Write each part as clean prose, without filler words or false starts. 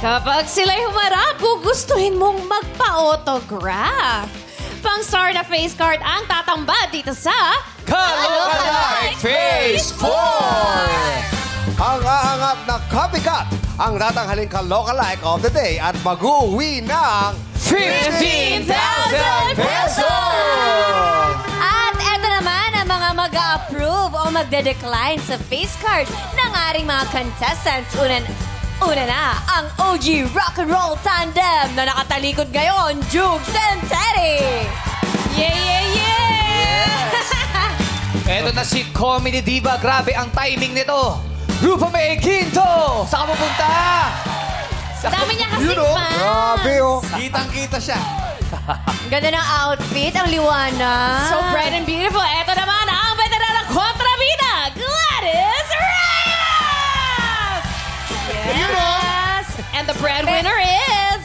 Kapag sila'y humarap, gugustuhin mong magpa-autograph. Pang-star na face card ang tatambad dito sa Kalokalike Phase 4! Ang aangat na copycat ang tatanghaling ka-lookalike of the day at mag-uwi ng 15,000 pesos! At eto naman ang mga mag-a-approve o magde-decline sa face card ng aring mga contestants. Una na, ang OG rock and roll tandem na nakatalikod ngayon, Jugs and Teddy! Eto na si Comedy Diva. Grabe ang timing nito. Rupa May Quinto! Saan ka pupunta? Dami niya kasing fans. Grabe, oh. Kitang-kita siya. Ang ganda ng outfit, ang liwanag. So bright and beautiful. Eto naman ang veteranang kontrabida, Gladys Reyes! Yes! And the breadwinner is...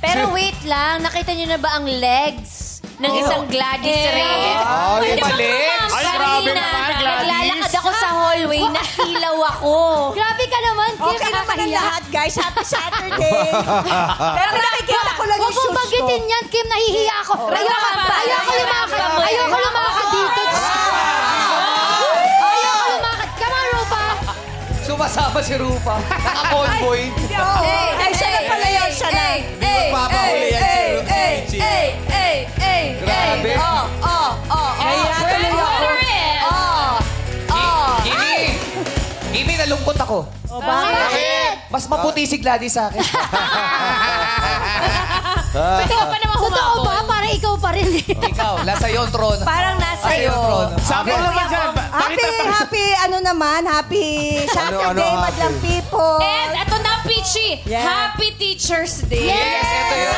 Pero wait lang, nakita niyo na ba ang legs ng isang Gladys Reyes? Ay, Pwede bang legs? kumampas? Ay, grabe Kanina, naman, Gladys. naglalakad ako sa hallway, nakilaw ako. Grabe ka naman, Kim. Okay naman ang lahat, guys. Happy Saturday. Pero nakikita ko lang Huwag yung mong shoes bagitin ko. yan, Kim. Nahihiya ako. Ayoko lumakad. Ayoko lumakad dito. Ayoko lumakad. Come on, Rupa. Sumasama si Rupa. Naka-convoy. Ay, siya na pala yun. Siya na. Magpapahuli yan si Grabe. Kimi, nalungkot ako. Bakit? Mas maputi si Gladys sa akin. Pwede ka pa naman Totoo humabol. ba? Parang ikaw pa rin. Ikaw, nasa iyo ang trono. Parang nasa Ay, iyo. yung trono. Sample naman dyan. Happy Saturday, madlang people. And eto na, Peachy. Yeah. Happy Teacher's Day. Yes, ito yun.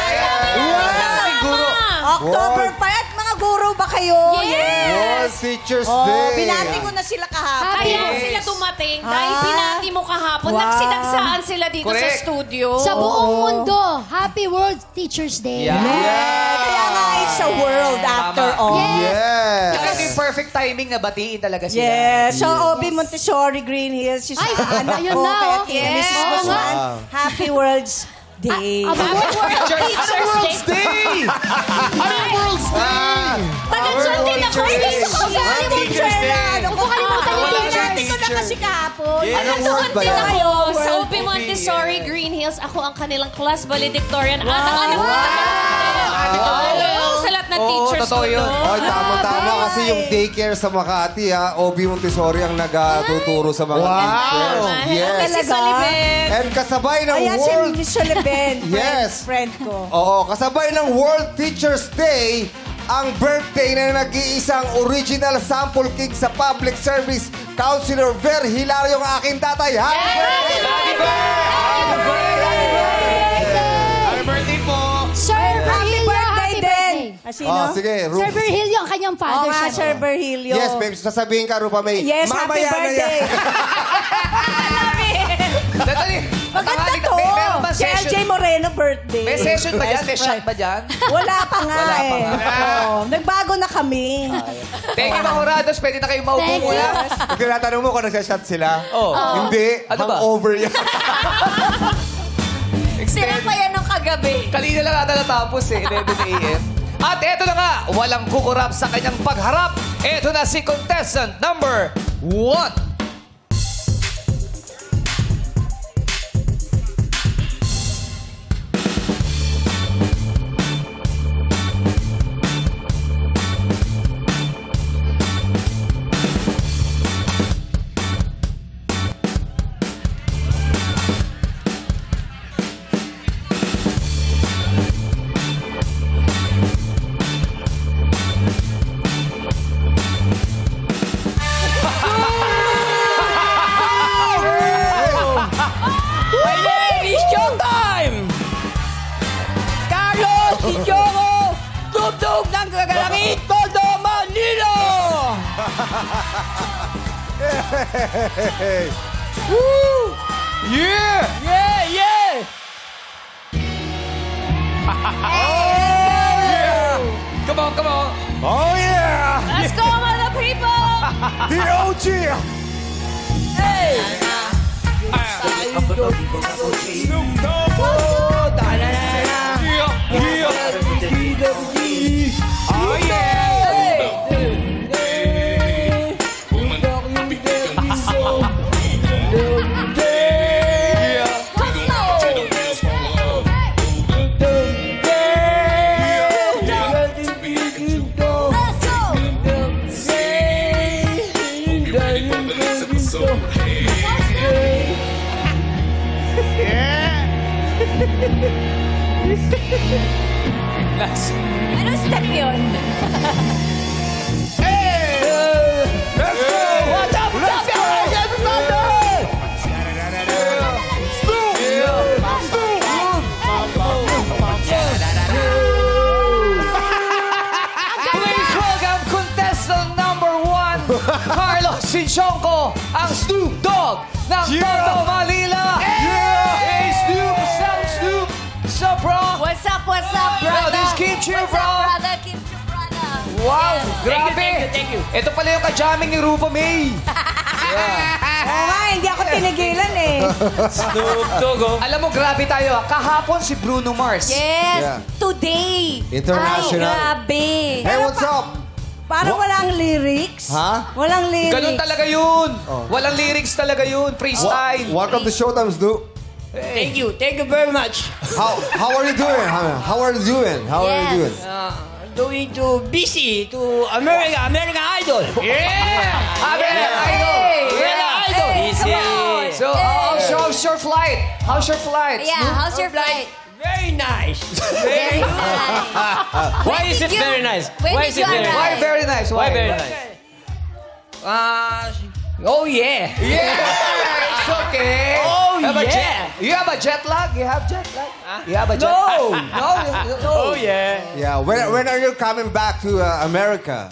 Maraming guro. October 5 at mga guro ba kayo? World Teacher's Oh, Day. binati ko na sila kahapon. Kaya Yes. sila dumating dahil pinati mo kahapon. Wow. Nagsinagsaan sila dito sa Correct. studio. Sa buong mundo, Happy World Teacher's Day. Yeah. Kaya nga it's a world after Tama. all. Yes. Ito yung perfect timing na batiin talaga sila. Yes. So, Obi Montessori, Green Hills, yung Ay, anak ayun ko, na, kaya oh. kina Mrs. Yes. Guzman, Wow. Happy World's Day. Teacher's Day. Ano yung World's Day? Taga-chat din ako. Gusto ko sa Teacher's Day. Ano ko kalimutan yung Wala teacher. siyang Ko na kasi kahapon. Anong word ba Din yan? ako sa World UP Montessori Green Hills. Ako ang kanilang class valedictorian. At ang anak ko. Sa lahat ng Oo, teachers totoo ko yun. doon. Oy, tama-tama kasi yung daycare sa Makati, ha? Obi Montessori ang nagtuturo sa mga teachers. Yes. Kasi sa Liben. And kasabay ng Ayan si World... Miss Soliven. Yes. Friend ko. Oo, kasabay ng World Teacher's Day, ang birthday na nag-iisang original sample cake sa public service, Councilor Ver Hilario, ang aking tatay. Happy birthday! Happy birthday po! Sir Virgilio, happy birthday. Sino? Oh, sige, Sir Virgilio, ang kanyang Oo father. nga, siya. Sir Virgilio. Yes, babe, sasabihin ka, Rupa May. Yes, happy Mamaya na birthday. yan. Dali. Maganda Tanghali na. to. Meron ba Si session? LJ Moreno birthday. May session ba dyan? May Best shot friend. ba dyan? Wala pa nga Wala pa eh. nga. Oo, nagbago na kami. Thank you, mga Horados. Pwede na kayo maupo Thank you. muna. Pag tinatanong mo kung nagsashot sila, Oh. hindi, Ano ba? hangover yan. Sira pa yan ng kagabi. Kanina lang ata natapos 11 a.m. At eto na nga, walang kukurap sa kanyang pagharap. Eto na si contestant number 1. It's showtime! Carlos Ichoro! Tugtog ng kagalangit! Todo Manilo! Woo! Yeah! Yeah, yeah! Come on, come on. Oh, yeah! Let's go, mga people! The OG! Hey! Snoop Dogg! Anong step yun? Let's go! What's up? Let's go! Get started! Snoop! Please welcome contestant number 1, Carlos Sinchonko, ang Snoop Dogg ng Toto Manila. Hey, Snoop! What's up, Snoop? What's up, bro? What's up, brother? Yo, this Kim Chiu, What's bro. up, brother? Kim Chiu, brother. Wow, Yes. grabe. Thank you. Ito pala yung kajaming ni Rupa May. Oo nga, hindi ako tinigilan eh. Snoop Dogg, oh. Alam mo, grabe tayo. Kahapon si Bruno Mars. Yes, Yeah. today. International. Ay, grabe. Hey, what's up? Parang walang lyrics. Ha? Walang lyrics. Ganun talaga yun. Walang lyrics talaga yun. Freestyle. Welcome to Showtime, Snoop. Thank you very much. How are you doing? How are you doing? How are you doing? Going to busy to American Idol. Yeah! American Idol. American Idol. Come on. So, how's your flight? How's your flight? Yeah, Snoop? how's your flight? Very nice. Very nice. Why is it very nice? When Why did is you it very arrive? Why very nice? Why very nice? Oh yeah. Yeah! It's okay. Oh, Have a yeah. jet- You have a jet lag? You have jet lag? You have a jet No. No? Oh yeah. Yeah, when are you coming back to America?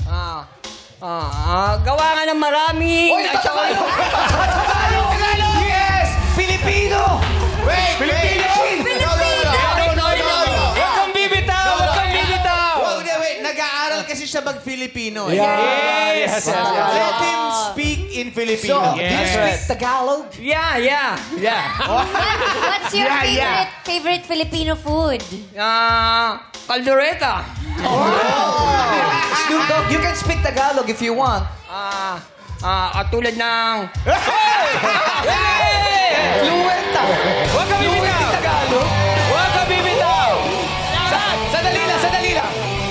Gawa nga ng maraming... Oy, Tagalog! Tagalog! Yes! Filipino! Wait! Filipino! Huwag kang bibitaw! Huwag kang bibitaw! Wait. Nag-aaral kasi siya mag-Filipino. Yes! Let him speak in So, Filipino. do you speak Tagalog? Yeah. What's your favorite Filipino food? Caldereta. Snoop Dogg, you can speak Tagalog if you want. Katulad ng... Fluenta. Huwag kang bibitaw! Tagalog. Huwag kang bibitaw! Sandali lang.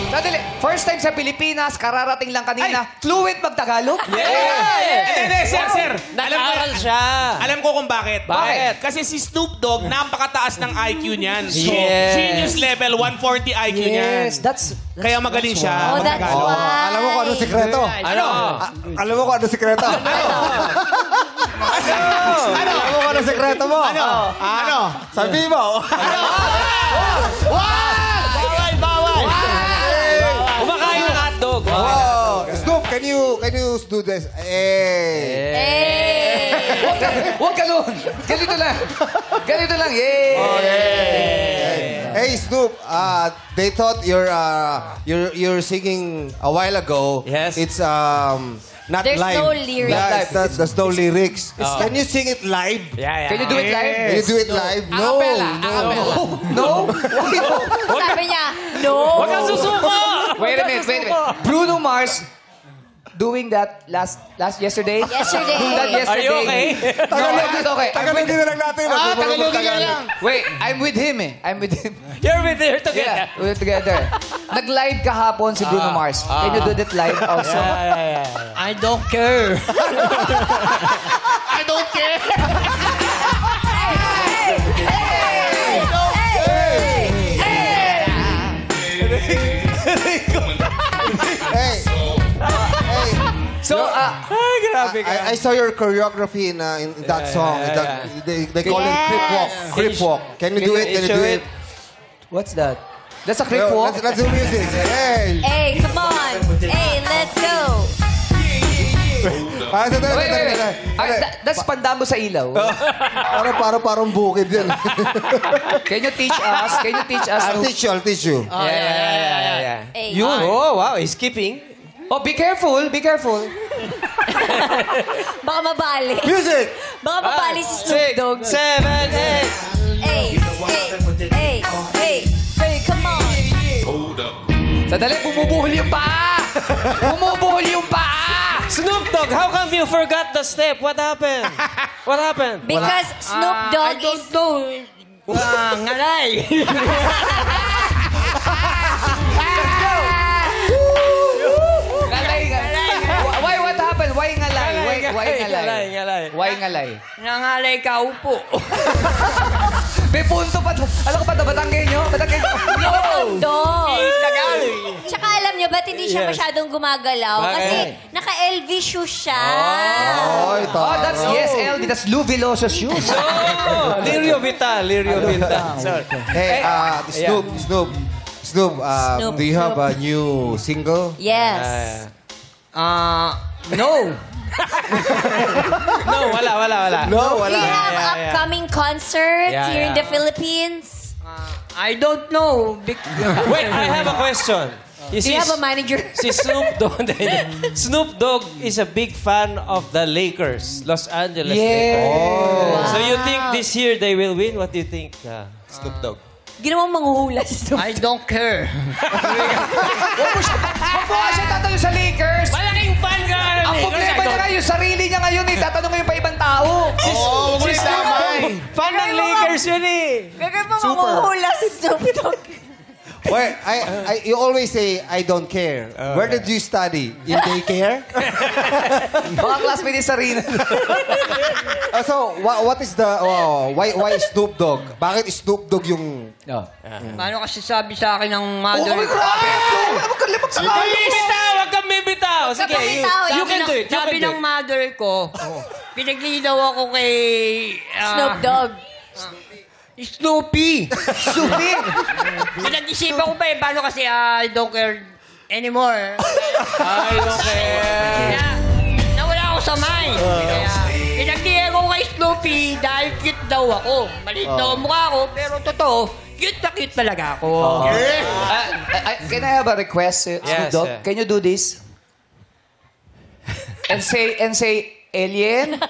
Sandali. First time sa Pilipinas, kararating lang kanina. Fluent mag-Tagalog? Hindi, sir. Nag-aaral siya. Alam ko kung bakit. Bakit? Kasi si Snoop Dogg, napakataas ng IQ niyan. So, Yes. genius level, 140 IQ niyan. that's... Kaya magaling siya. Oh, that's mag-Tagalog. why. Alam mo kung ano sikreto? Ano? Alam mo kung ano sikreto? Alam mo kung ano sikreto mo? Ano? Sabi mo. Bawal! Kumakain ng hotdog. Oh, Snoop, can you do this? Hey! Huwag ganun. Ganito lang. Yay! Hey Snoop, they thought you're singing a while ago. Yes. It's not There's live. no lyrics. There's no lyrics. Can you sing it live? Yeah. Can you do it live? Can you do it live? No. No? Sabi niya, no. Huwag kang susuko! Wait a minute. Bruno Mars doing that yesterday? Yesterday. Doing that yesterday. Are you okay? No, I'm not okay. Tagalogin na lang natin. Tagalogin na lang. Wait, I'm with him. You're with her together. Yeah, we're together. Nag-live kahapon si Bruno Mars. Can you do that live also? I don't care. I don't care. Hey. So, Ay, grabe ka. I saw your choreography in that song. They call it Crip Walk. Can you do it? Can you do it? what's that? That's a creep walk? Let's do music. Hey. Hey, come on. Hey, let's go. Wait. That's pandango sa ilaw. Parang bukid yan. Can you teach us? I'll teach you. Yeah. Hey, Yun. Oh, wow. He's skipping. Oh, be careful. baka mabali. Music! Baka mabali si Snoop Dogg. 6, 7, 8. Hey, come on. Sandali, bumubuhol yung paa! Snoop Dogg, how come you forgot the step? What happened? Because Snoop Dogg is... Ngalay. Why, what happened? Why ngalay? Ngalay. Why ngalay? Nangalay ka upo. May punto pa. Alam ko ba, Batanggenyo? Batanggenyo. Dog. Tagal. Tsaka alam niyo, ba't hindi siya masyadong gumagalaw? Kasi naka-LV shoes siya. Oh, ito. Oh, that's yes, LV. That's Lou Veloso shoes. Lirio Vital. Sorry. Hey, Snoop, do you have a new single? Yes. No. No, wala. No, Do you have upcoming concert Yeah, here in yeah. the Philippines? I don't know. Wait, I have a question. Do you have a manager? Si Snoop Dogg is a big fan of the Lakers, Los Angeles Lakers. So you think this year they will win? What do you think, Snoop Dogg? Ginawang manghuhula si Snoop. I don't care. Huwag mo nga siya tatanong sa Lakers. Malaking fan ka! Ang problema niya nga, yung sarili niya ngayon eh. Tatanong ngayon pa ibang tao. Oh, Si Snoop Dogg, fan ng Lakers yun eh. Gagawin mo manghuhula si Snoop Dogg. Wait, you always say, I don't care. Where did you study? In daycare? Mga classmate ni Sarina. So, what is the, why Snoop Dogg? Bakit Snoop Dogg yung... Ano kasi sabi sa akin ng mother ko? Huwag kang bibitaw! Sige, you can do it. Sabi ng mother ko, pinaglinaw ako kay... Snoop Dogg. Snoopy. Snoopy. Pinag-isipan ko pa eh, paano kasi I don't care anymore. I don't care. Kaya, nawala ako sa mind. Kaya, pinag-DM ko kay Snoopy dahil cute daw ako. Maliit daw ang mukha ko, pero totoo, cute na cute talaga ako. Can I have a request, Snoop Yes, Dogg? yeah. Can you do this? And say, alien?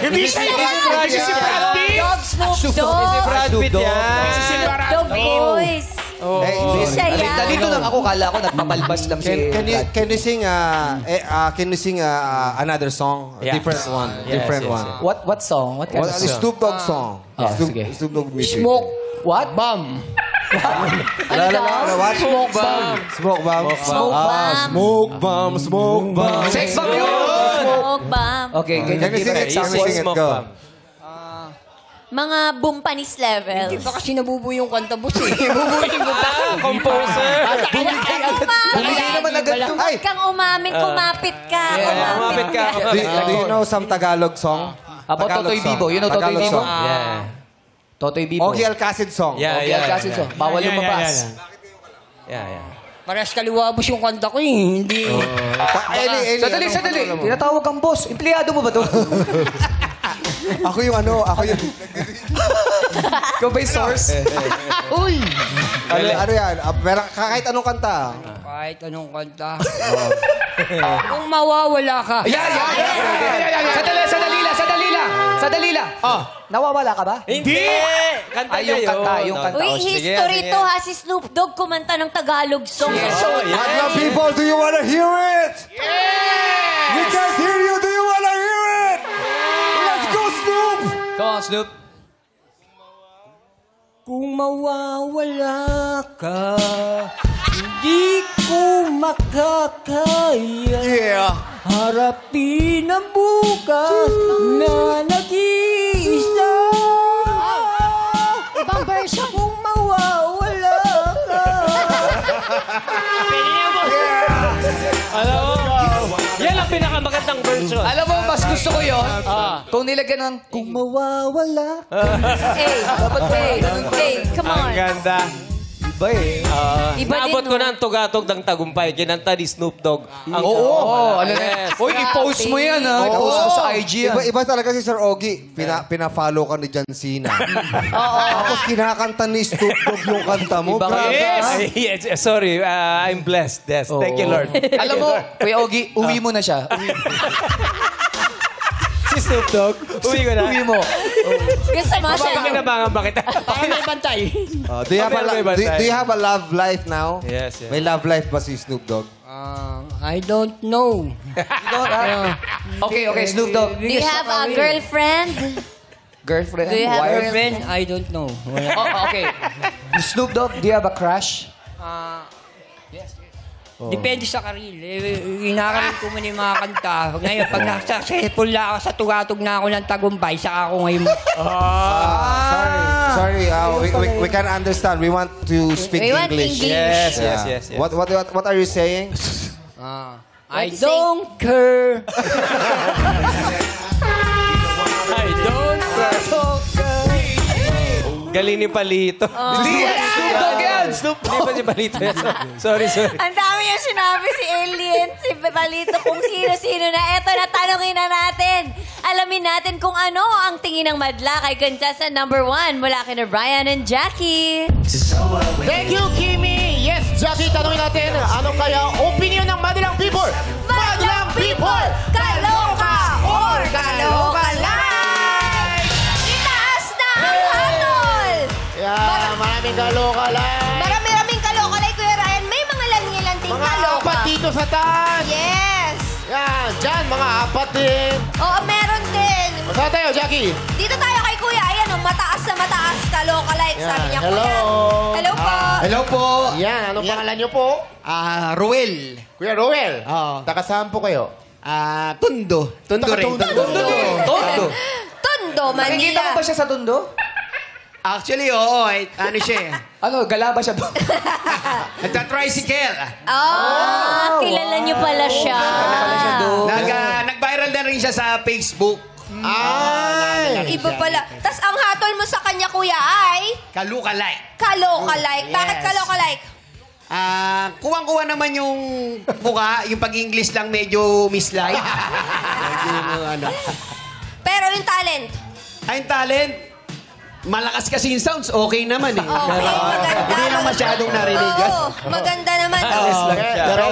Hindi siya yung si Brad Pitt. Dog, Snoop Dogg. Si Brad Pitt yan. Dog boys. Hey, Siya yan. Dito lang ako, kala ko nagpapalbas lang si Can you sing another song? Yeah. Different one. Yes, Different yes, one. What song? What kind of song? Snoop Dogg song. sige. Snoop Dogg music. Smoke What? bomb. What? Smoke bomb. Smoke bomb. Smoke bomb. Smoke bomb. Smoke bomb. Sex bomb yun! Smoke bomb. Okay, can you Can you give sing an it? Can you example? sing it? Smoke Go. bomb. Mga bumpanis levels. Di ba kasi nabubuo yung kanta boss eh. Bubuuin ko pa. Composer. Bumili naman agad to. Ay! Huwag kang umamin, kumapit ka. Kumapit ka. Do you know some Tagalog song? About Tagalog Totoy song. Bibo. You know Totoy Tagalog Bibo? song. Yeah. Totoy Bibo. Ogie Alcacid song. Yeah, Okay, kasi so. Bawal lumabas. Yeah. Parehas kaliwabos yung kanta ko eh. Hindi. Eli, Sadali. Tinatawag kang boss. Empleyado mo ba to? Ako yung Ikaw ba yung source? Uy! ano yan? Kahit anong kanta. Kahit anong kanta. Kung mawawala ka. Sadali lang. Nawawala ka ba? Hindi! Kanta Ay, yung kanta. Yung kanta. Uy, Oh, sige. history to ha. Si Snoop Dogg kumanta ng Tagalog song sa show. Madlang people, do you wanna hear it? Yeah! We can't hear you. Do you wanna hear it? Let's go, Snoop! Come on, Snoop. Kung mawawala ka, hindi ko makakaya. Yeah. Harapin ang bukas na nag-iisa. Ibang version. Kung mawawala ka. Alam mo, yan ang pinakamagandang version. Alam mo, mas gusto ko yun. Kung nilagyan ng, kung mawawala. Hey, come on. Ganda. Iba eh. Iba din, Naabot ko no? na ang tugatog ng tagumpay. Kinanta ni Snoop Dogg. Oo. Ano na? Uy, i-post mo yan ha. I-post mo sa IG yan. Iba talaga si Sir Ogie. Pina-follow ka ni John Cena. Tapos kinakanta ni Snoop Dogg yung kanta mo. Iba nga. Grabe. Yes. Sorry, I'm blessed. Yes. Thank you, Lord. Alam mo, Kuya Ogie, uwi mo na siya. Si Snoop Dogg. Uwi ko na. Uwi mo. Gusto mo siya. Pinabangan ba kita? Para may bantay. Do you have a love life now? Yes. May love life ba si Snoop Dogg? I don't know. Okay, Snoop Dogg. Do you have a girlfriend? Girlfriend? Do you have a Wife? Girlfriend, I don't know. Okay. Snoop Dogg, do you have a crush? Depende sa karil. Inakaril ko muna yung mga kanta. Ngayon, pag successful na ako sa tugatog na ako ng tagumpay, saka ako ngayon. Sorry, we can't understand. We want to speak We want English. English. Yes. What are you saying? I don't care. I don't Galing ni Palito. Hindi yan! Snoop Dogg yan! Hindi ba si Palito yan? Sorry. Ang dami yung sinabi si Alien, si Palito, kung sino-sino na. Eto na, tanongin na natin. Alamin natin kung ano ang tingin ng madla kay contestant number 1 mula kina Brian and Jackie. Thank you, Kimi! Yes, Jackie, tanongin natin, ano kaya opinion ng Madalang People? Madalang People! Kaloka or kaloka like! Itaas na ang hatol! Yeah, maraming kaloka lang. Marami-raming kaloka like, Kuya Ryan. May mga langilanting Mga kaloka. apat dito sa taas. Yes! Yan, dyan, mga apat din. Oo, meron din. Saan tayo, Jackie? Dito tayo kay Kuya. Ayan, oh, mataas na mataas. Kaloka like, sabi niya, Hello. Kuya. Hello po. Hello po. Yan, anong pangalan niyo po? Ruel. Kuya Roel. Oo. Taga saan po kayo? Tundo. Tundo rin. Tondo. Tondo, Nakikita mo Manila. ba siya sa Tondo? Actually, oo. Ano siya? Ano, gala ba siya doon? Nagta-tricycle. Kilala niyo pala siya. Nag-viral na rin siya sa Facebook. Ay! Iba pala. Tapos ang hatol mo sa kanya, Kuya, ay Kalukalike. kaloka like. Bakit Yes. kaloka like? Kuwang-kuwa naman yung mukha. Yung pag-English lang medyo mislike. Pero yung talent. Ay, yung talent. Malakas kasi yung sounds. Okay naman eh. Okay, maganda. Hindi lang masyadong narinig. Oo, maganda naman. Pero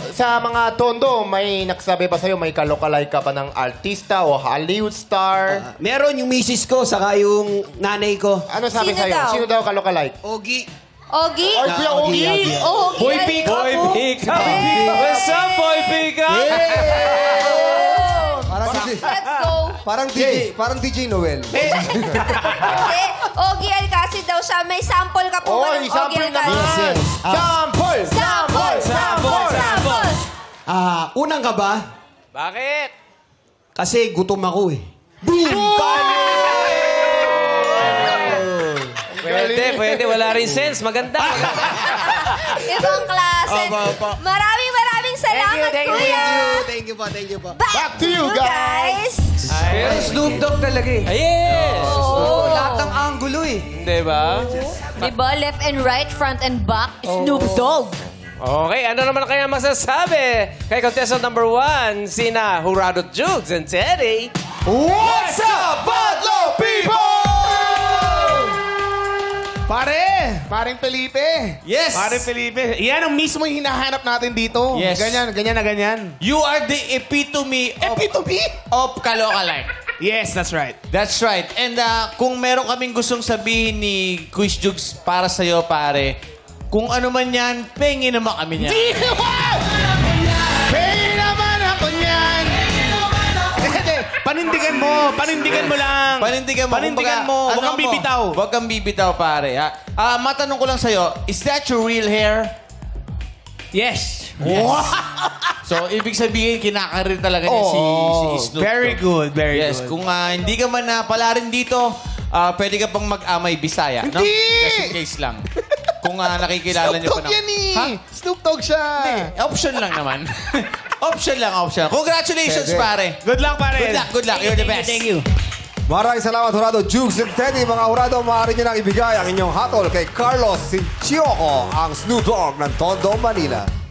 sa mga tondo, may nagsabi pa sa'yo, may kalokalike ka pa ng artista o Hollywood star. Meron yung misis ko, saka yung nanay ko. Ano sabi Sino sa'yo? daw? Sino daw kalokalike? Ogi. Ogi? Or Kuya Ogi? Ogi. Boy, pick up. Boy, pick up. What's up, boy, pick up? Let's go. Parang DJ Noel. Ogi Alcacid daw siya. May sample ka po ba ng Ogi sample naman. Alcacid? Sample! Sample! Unang ka ba? Bakit? Kasi gutom ako eh. Pwede. Wala rin sense. Maganda. Ibang klase. Maraming salamat, Kuya. Thank you po. Back to you, guys. Pero Snoop Dogg talaga eh. Yes! Oo, lahat ng angulo eh. Di ba? Diba? Left and right, front and back, Snoop Dogg. Okay, ano naman kaya masasabi kay contestant number 1, sina Jurado Jugs and Teddy? What's up, Badlaw people? Paring Felipe. Yes! Paring Felipe. Yan ang mismo yung hinahanap natin dito. Yes. Ganyan na ganyan. You are the epitome of Kalokalike. Yes, that's right. That's right. And kung meron kaming gustong sabihin ni Quiz Jugs para sa'yo, pare, kung ano man yan, pengin naman kami niyan. Di naman! Pwede naman ako niyan! Panindigan mo lang. Panindigan mo. Huwag kang bibitaw. Huwag kang bibitaw, pare. Matanong ko lang sa'yo, is that your real hair? Yes. So, ibig sabihin, kinakarir talaga niya si Snoop Dogg. Very good. Yes, kung hindi ka man pala rin dito, pwede ka pang mag-amay Bisaya. No? Hindi! Just in case lang. Kung nakikilala niyo pa Snoop Dogg yan eh. Snoop Dogg siya. Option lang naman. option lang. Congratulations, pare. Good luck, pare. Good luck. You're the best. Thank you. Maraming salamat, Jurado Jugs and Teddy. Mga Jurado, maaari nyo nang ibigay ang inyong hatol kay Carlos Sinchioco, ang Snoop Dogg ng Tondo, Manila.